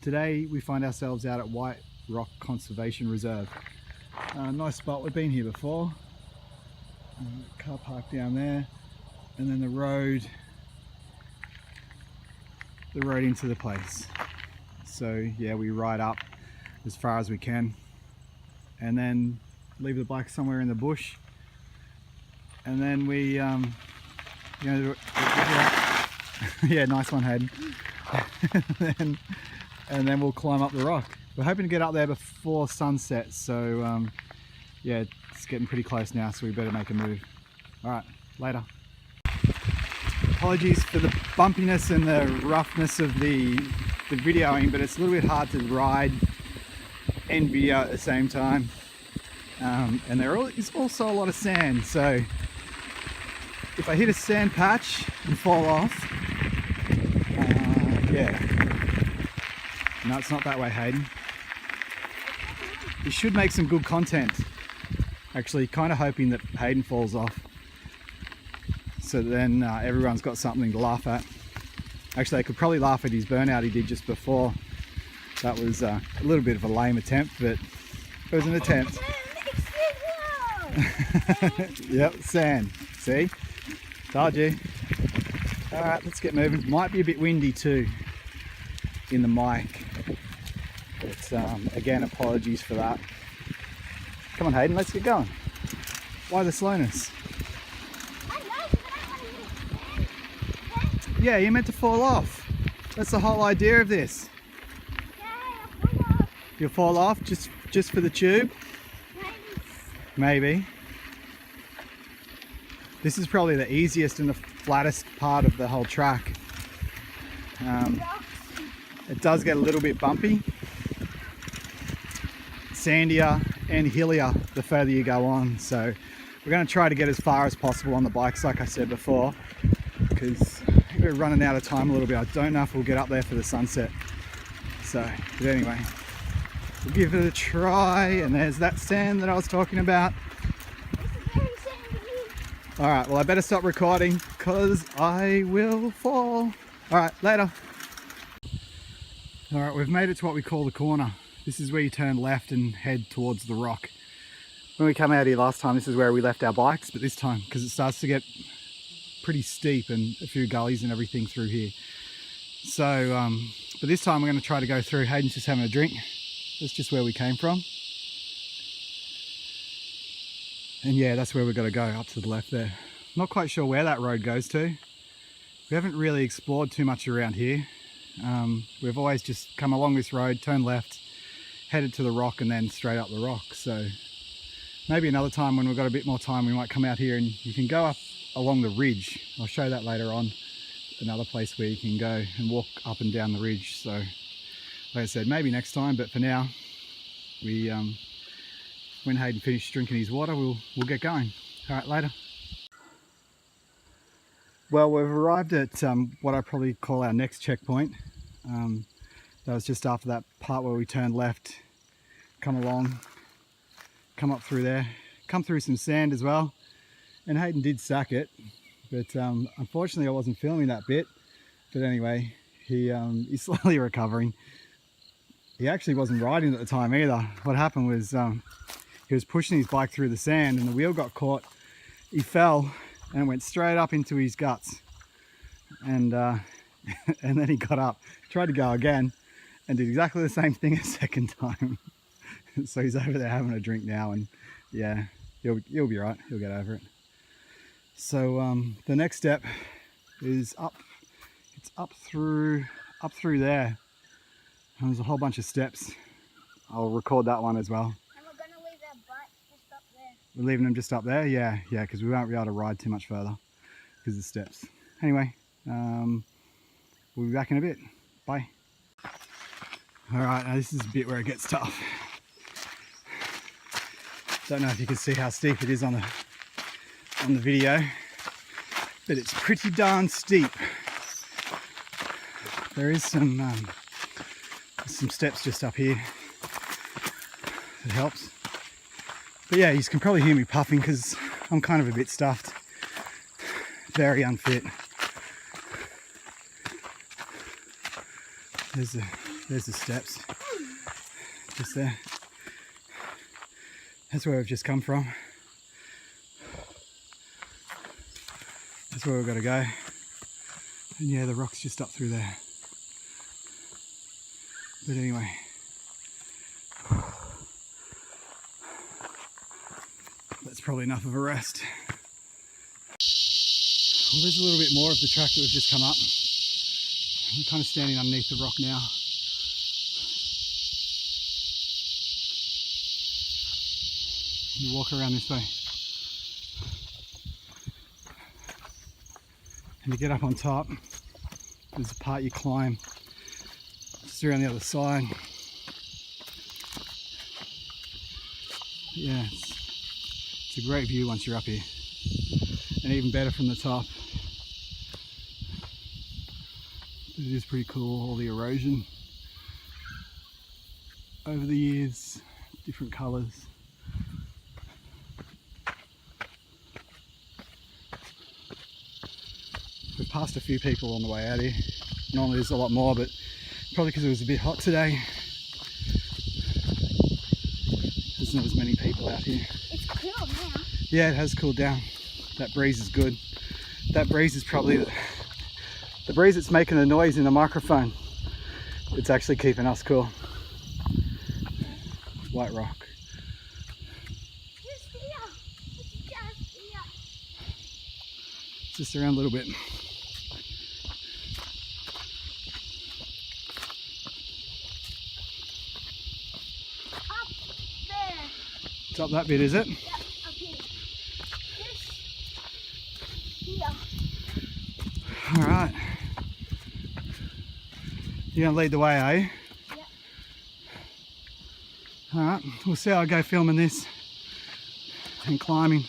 Today we find ourselves out at White Rock Conservation Reserve. Nice spot, we've been here before. Car park down there, and then the road into the place. So yeah, we ride up as far as we can and then leave the bike somewhere in the bush, and then we yeah, nice one, Hayden. and then we'll climb up the rock. We're hoping to get up there before sunset, so yeah, it's getting pretty close now, so we better make a move. All right, later. Apologies for the bumpiness and the roughness of the videoing, but it's a little bit hard to ride and video at the same time. And there is also a lot of sand, so if I hit a sand patch and fall off, yeah. No, it's not that way, Hayden. You should make some good content. Actually, kind of hoping that Hayden falls off, so then everyone's got something to laugh at. Actually, I could probably laugh at his burnout he did just before. That was a little bit of a lame attempt, but it was an attempt. Yep, sand. See? Told you. Alright, let's get moving. Might be a bit windy too in the mic. But again, apologies for that. Come on, Hayden, let's get going. Why the slowness? Yeah, you're meant to fall off. That's the whole idea of this. You'll fall off just for the tube? Maybe. This is probably the easiest and the flattest part of the whole track. It does get a little bit bumpy, sandier and hillier the further you go on, so we're going to try to get as far as possible on the bikes, like I said before, because we're running out of time a little bit. I don't know if we'll get up there for the sunset, so but anyway, we'll give it a try. And there's that sand that I was talking about. Alright, well I better stop recording because I will fall. Alright, later. Alright, we've made it to what we call the corner. This is where you turn left and head towards the rock. When we came out here last time, this is where we left our bikes, but this time, because it starts to get pretty steep and a few gullies and everything through here. So, but this time we're going to try to go through. Hayden's just having a drink. That's just where we came from. And yeah, that's where we've got to go, up to the left there. Not quite sure where that road goes to. We haven't really explored too much around here. We've always just come along this road, turned left, headed to the rock, and then straight up the rock. So maybe another time when we've got a bit more time, we might come out here and you can go up along the ridge. I'll show that later on. Another place where you can go and walk up and down the ridge. So like I said, maybe next time, but for now, we when Hayden finishes drinking his water, we'll get going. All right, later. Well, we've arrived at what I probably call our next checkpoint. That was just after that part where we turned left, come along, come up through there, come through some sand as well. And Hayden did sack it, but unfortunately I wasn't filming that bit. But anyway, he's slowly recovering. He actually wasn't riding at the time either. What happened was he was pushing his bike through the sand and the wheel got caught. He fell and it went straight up into his guts. And and then he got up, tried to go again, and did exactly the same thing a second time. So he's over there having a drink now, and yeah, he'll be right. He'll get over it. So the next step is up. It's up through there. And there's a whole bunch of steps. I'll record that one as well. And we're gonna leave our bike just up there. We're leaving them just up there? Yeah, because we won't be able to ride too much further because of the steps. Anyway, we'll be back in a bit. Bye. Alright, now this is a bit where it gets tough. Don't know if you can see how steep it is on the video, but it's pretty darn steep. There is some steps just up here. It helps. But yeah, you can probably hear me puffing because I'm kind of a bit stuffed. Very unfit. There's There's the steps. Just there. That's where we've just come from. That's where we've got to go. And yeah, the rock's just up through there. But anyway. That's probably enough of a rest. Well, there's a little bit more of the track that we've just come up. I'm kind of standing underneath the rock now. You walk around this way. And you get up on top, there's a part you climb. Just around the other side. Yeah, it's a great view once you're up here. And even better from the top. It is pretty cool, all the erosion over the years, different colours. We've passed a few people on the way out here. Normally there's a lot more, but probably because it was a bit hot today, there's not as many people out here. It's cool now. Yeah, it has cooled down. That breeze is good. That breeze is probably the breeze that's making the noise in the microphone. It's actually keeping us cool. White rock. Just here. It's just here. Just around a little bit. Up there. It's up that bit, is it? Yep, up here. Just here. Alright. You're going to lead the way, are you? Yep. Alright, we'll see how I go filming this and climbing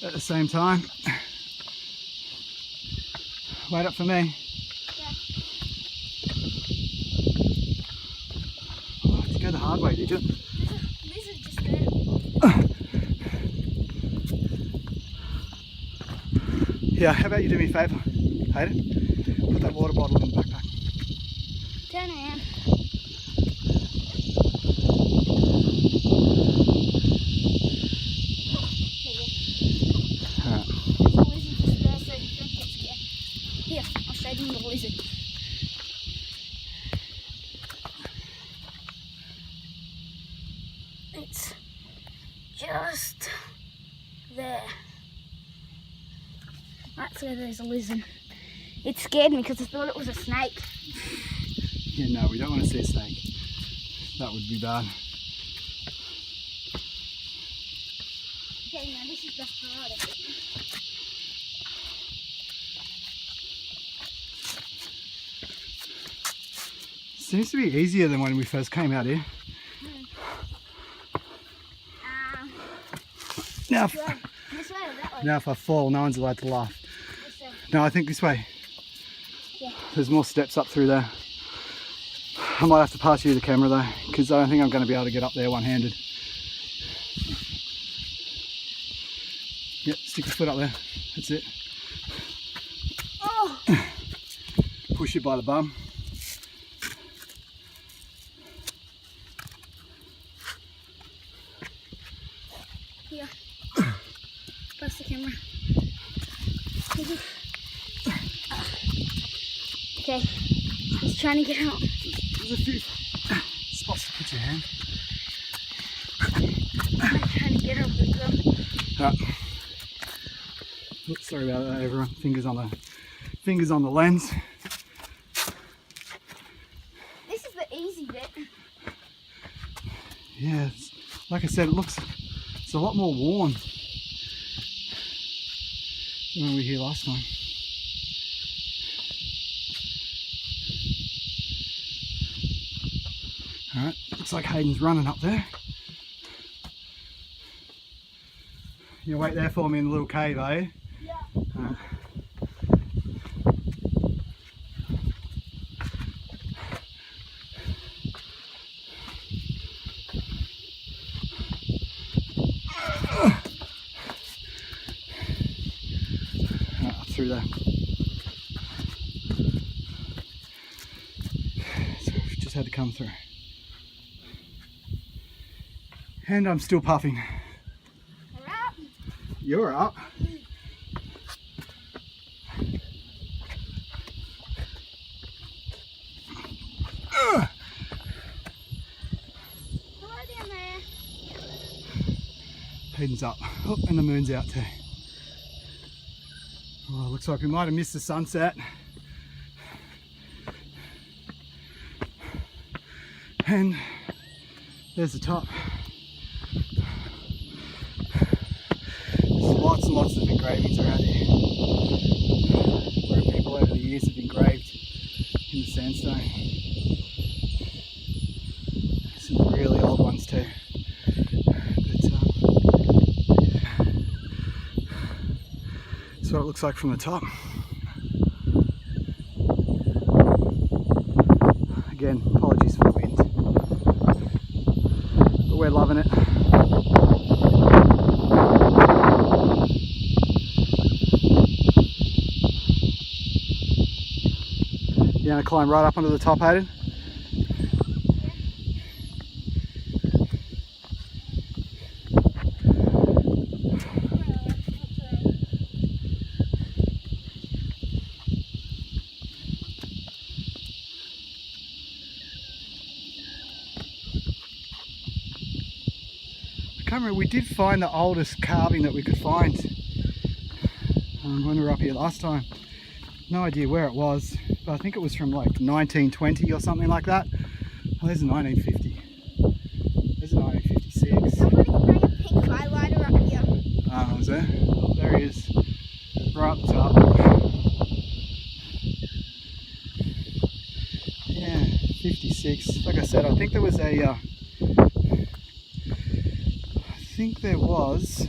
at the same time. Wait up for me. Yeah. Oh, did you go the hard way, did you? This is just there. Yeah, how about you do me a favour, Hayden? Put that water bottle in the backpack. 10 a.m. Alright. There's a lizard just there, so you don't get scared. Here, I'll show you the lizard. It's just there. Right, so there's a lizard. It scared me because I thought it was a snake. Yeah, no, we don't want to see a snake. That would be bad. Okay, now this is the hard of it. Seems to be easier than when we first came out here. Now, This way or that way? now if I fall, no one's allowed to laugh. This way. No, I think this way. Yeah. There's more steps up through there. I might have to pass you the camera though, because I don't think I'm going to be able to get up there one-handed. Yep, stick your foot up there. That's it. Oh! Push it by the bum. Here. Press the camera. Okay. He's trying to get out. There's a few spots to put your hand. I'm trying to get out as well. Right. Oops, sorry about that, everyone. Fingers on the lens. This is the easy bit. Yeah, like I said, it's a lot more worn than when we were here last time. Alright, looks like Hayden's running up there. You wait there for me in the little cave, eh? Yeah. Alright. Up through there. So we've just had to come through. And I'm still puffing. You're up. You're up. Hello down there. Hayden's up. Oh, and the moon's out too. Oh, looks like we might have missed the sunset. And there's the top. There's lots and lots of engravings around here, where people over the years have engraved in the sandstone. Some really old ones too. That's what it looks like from the top. Again, apologies for the wind, but we're loving it. You want to climb right up onto the top, Hayden? I can't remember, we did find the oldest carving that we could find when we were up here last time. No idea where it was, but I think it was from like 1920 or something like that. Oh, there's a 1950. There's a 1956. Somebody bring a pink highlighter up here. Oh, is there? Oh, there he is. Right up the top. Yeah, 56. Like I said, I think there was a... I think there was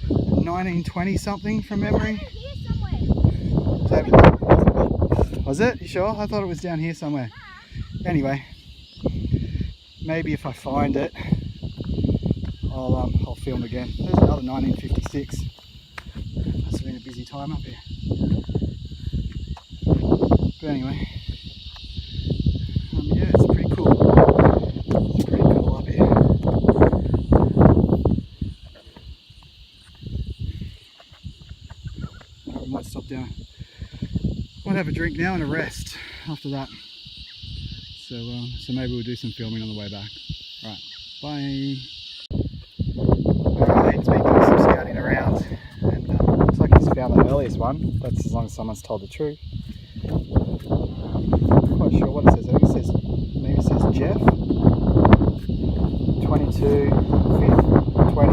1920 something from memory. Here somewhere. Was it? You sure? I thought it was down here somewhere. Anyway, maybe if I find it, I'll film again. There's another 1956. Must have been a busy time up here. But anyway, yeah, it's pretty cool. It's pretty cool up here. We might stop down. Might have a drink now and a rest after that. So maybe we'll do some filming on the way back. Right, bye. Alright, Hayden's been doing some scouting around, and looks like he's found the earliest one. That's as long as someone's told the truth. I'm not quite sure what it says. I think it says, maybe it says Jeff. 22, 5th, 20.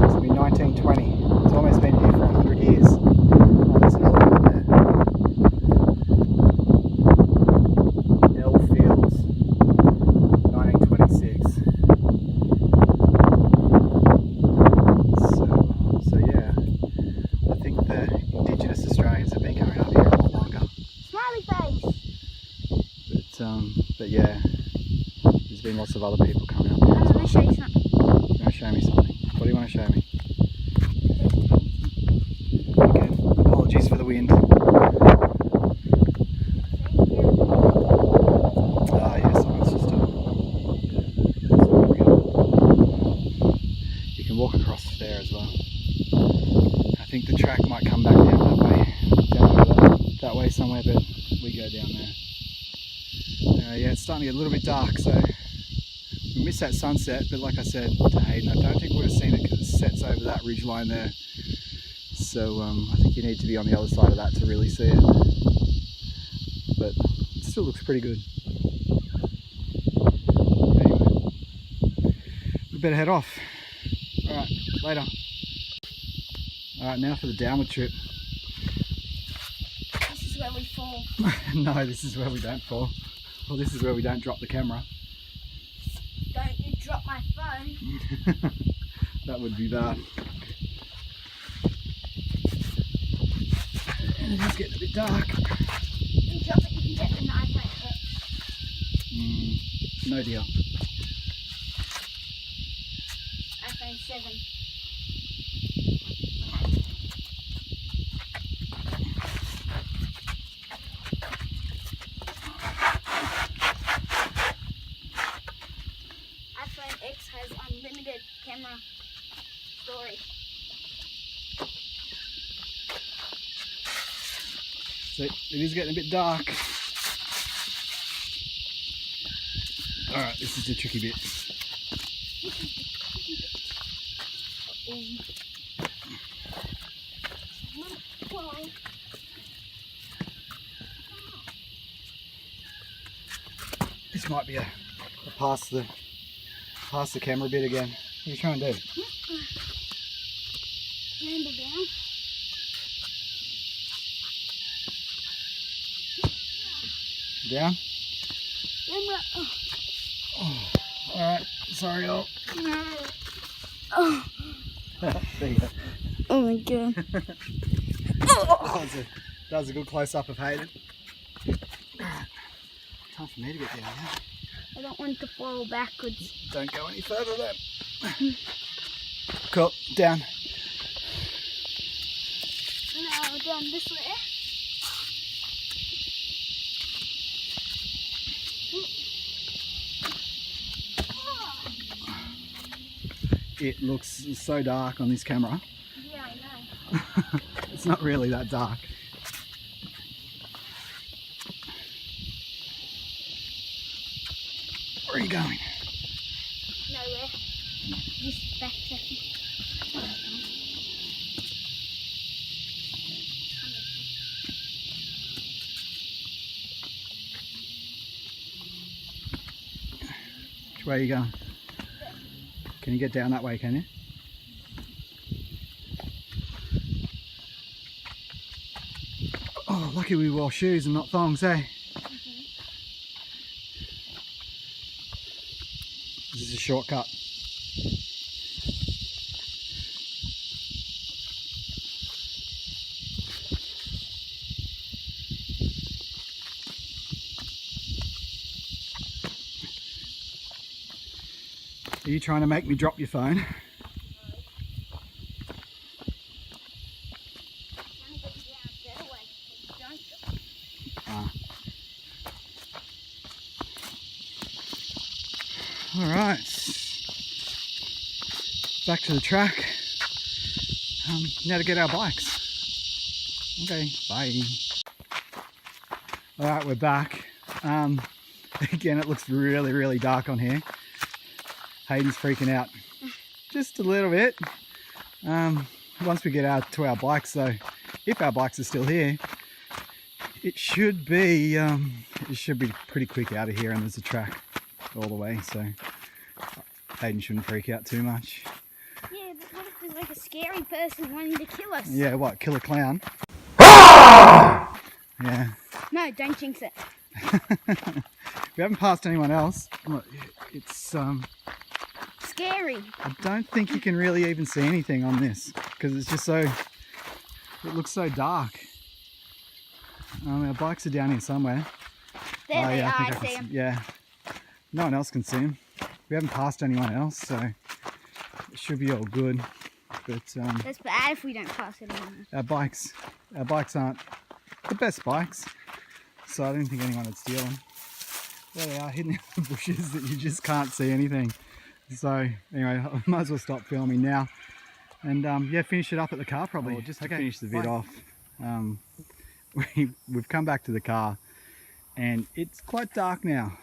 It's going to be 1920. It's almost been here for 100 years. Oh, there's another one up there. L Fields, 1926. So yeah, I think the Indigenous Australians have been coming up here a lot longer. Smiley face. But yeah, there's been lots of other people coming up here I'm as going well. to show you something. You want to show me something? What do you want to show me? Again, apologies for the wind. Ah, yeah, someone's just up. You can walk across there as well. I think the track might come back down that way, that way somewhere, but we go down there. Yeah, it's starting to get a little bit dark, so we missed that sunset, but like I said to Hayden, I don't think we would have seen it because it sets over that ridge line there. So I think you need to be on the other side of that to really see it. But it still looks pretty good. Anyway, we better head off. Alright, later. Alright, now for the downward trip. This is where we fall. No, this is where we don't fall. Well, this is where we don't drop the camera. Don't you drop my phone. That would be bad. And it is getting a bit dark. If you drop it, you can get the knife like it. No deal. iPhone 7. So it is getting a bit dark. Alright, this is the tricky bit. This might be a pass the camera bit again. What are you trying to do? Land it down. Down? Oh. Oh, alright, sorry, oh. Oh. There you go. Oh my god. That was a good close up of Hayden. Time for me to get down now. I don't want to fall backwards. Don't go any further then. Cool, down. No, down this way. It looks so dark on this camera. Yeah, I know. It's not really that dark. Where are you going? Nowhere. Just backtracking. Which way are you going? Can you get down that way, can you? Oh, lucky we wore shoes and not thongs, eh? This is a shortcut. Are you trying to make me drop your phone? Alright, back to the track. Now to get our bikes. Okay, bye. Alright, we're back. Again, it looks really, really dark on here. Hayden's freaking out just a little bit. Once we get out to our bikes though, if our bikes are still here, it should be pretty quick out of here, and there's a track all the way, so Hayden shouldn't freak out too much. Yeah, but what if there's like a scary person wanting to kill us? Yeah, what, kill a clown? Yeah. No, don't jinx it. We haven't passed anyone else. Look, it's Scary. I don't think you can really even see anything on this because it's just so, it looks so dark. Our bikes are down here somewhere. There they yeah, are, I can see them. Yeah. No one else can see them. We haven't passed anyone else, so it should be all good. But That's bad if we don't pass it on. our bikes aren't the best bikes, so I don't think anyone would steal them. There they are, hidden in the bushes that you just can't see anything. So anyway, I might as well stop filming now and yeah, finish it up at the car probably. Just to finish the vid off, we've come back to the car and it's quite dark now.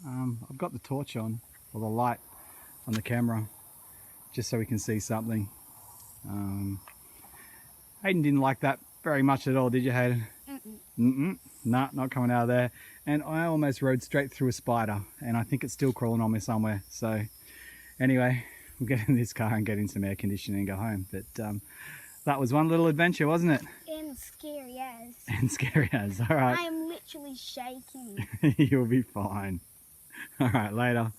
I've got the torch on, or the light on the camera, just so we can see something. Hayden didn't like that very much at all, did you, Hayden? Nah, not coming out of there. And I almost rode straight through a spider, and I think it's still crawling on me somewhere. So anyway, we'll get in this car and get in some air conditioning and go home. But that was one little adventure, wasn't it? And scary as. And scary as. All right. I am literally shaking. You'll be fine. All right, later.